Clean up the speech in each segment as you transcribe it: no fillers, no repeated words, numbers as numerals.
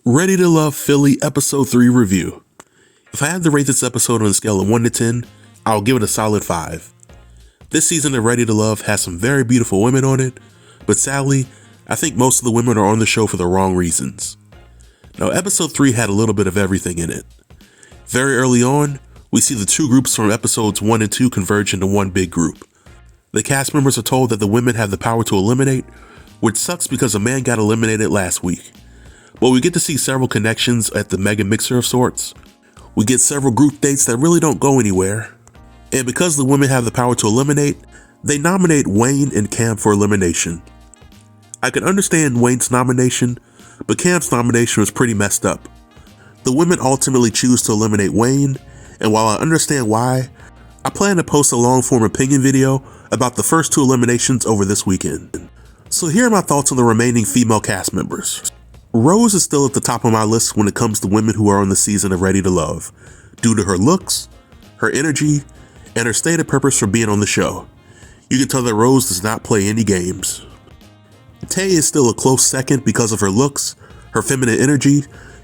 Ready to Love Philly Episode 3 review. If I had to rate this episode on a scale of 1 to 10, I'll give it a solid 5. This season of Ready to Love has some very beautiful women on it, but sadly, I think most of the women are on the show for the wrong reasons. Now, Episode 3 had a little bit of everything in it. Very early on, we see the two groups from Episodes 1 and 2 converge into one big group. The cast members are told that the women have the power to eliminate, which sucks because a man got eliminated last week. But we get to see several connections at the mega mixer of sorts. We get several group dates that really don't go anywhere. And because the women have the power to eliminate, they nominate Wayne and Cam for elimination. I can understand Wayne's nomination, but Cam's nomination was pretty messed up. The women ultimately choose to eliminate Wayne, and while I understand why, I plan to post a long-form opinion video about the first two eliminations over this weekend. So here are my thoughts on the remaining female cast members. Rose is still at the top of my list when it comes to women who are on the season of Ready to Love, due to her looks, her energy, and her stated purpose for being on the show. You can tell that Rose does not play any games. Tay is still a close second because of her looks, her feminine energy,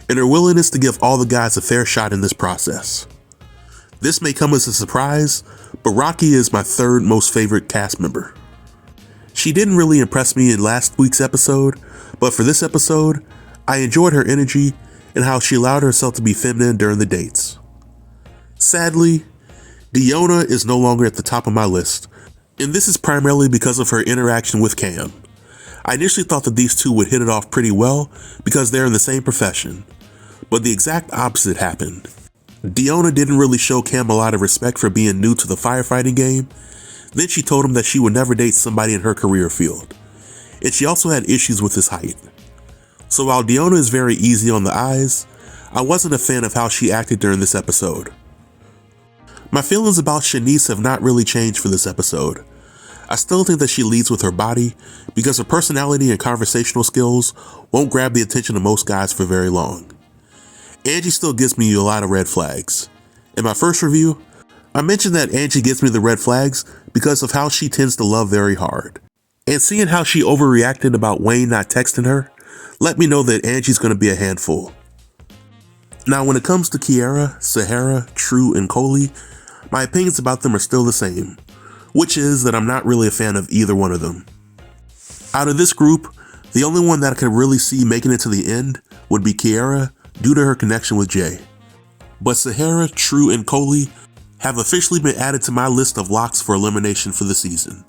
and her willingness to give all the guys a fair shot in this process. This may come as a surprise, but Rocky is my third most favorite cast member. She didn't really impress me in last week's episode, but for this episode, I enjoyed her energy and how she allowed herself to be feminine during the dates. Sadly, Deonna is no longer at the top of my list, and this is primarily because of her interaction with Cam. I initially thought that these two would hit it off pretty well because they're in the same profession, but the exact opposite happened. Deonna didn't really show Cam a lot of respect for being new to the firefighting game. Then she told him that she would never date somebody in her career field, and she also had issues with his height. So while Deonna is very easy on the eyes, I wasn't a fan of how she acted during this episode. My feelings about Shanice have not really changed for this episode. I still think that she leads with her body because her personality and conversational skills won't grab the attention of most guys for very long. Angie still gives me a lot of red flags. In my first review, I mentioned that Angie gives me the red flags because of how she tends to love very hard. And seeing how she overreacted about Wayne not texting her, let me know that Angie's going to be a handful. Now when it comes to Kiara, Sahara, True, and Coley, my opinions about them are still the same, which is that I'm not really a fan of either one of them. Out of this group, the only one that I could really see making it to the end would be Kiara due to her connection with Jay. But Sahara, True, and Coley have officially been added to my list of locks for elimination for the season.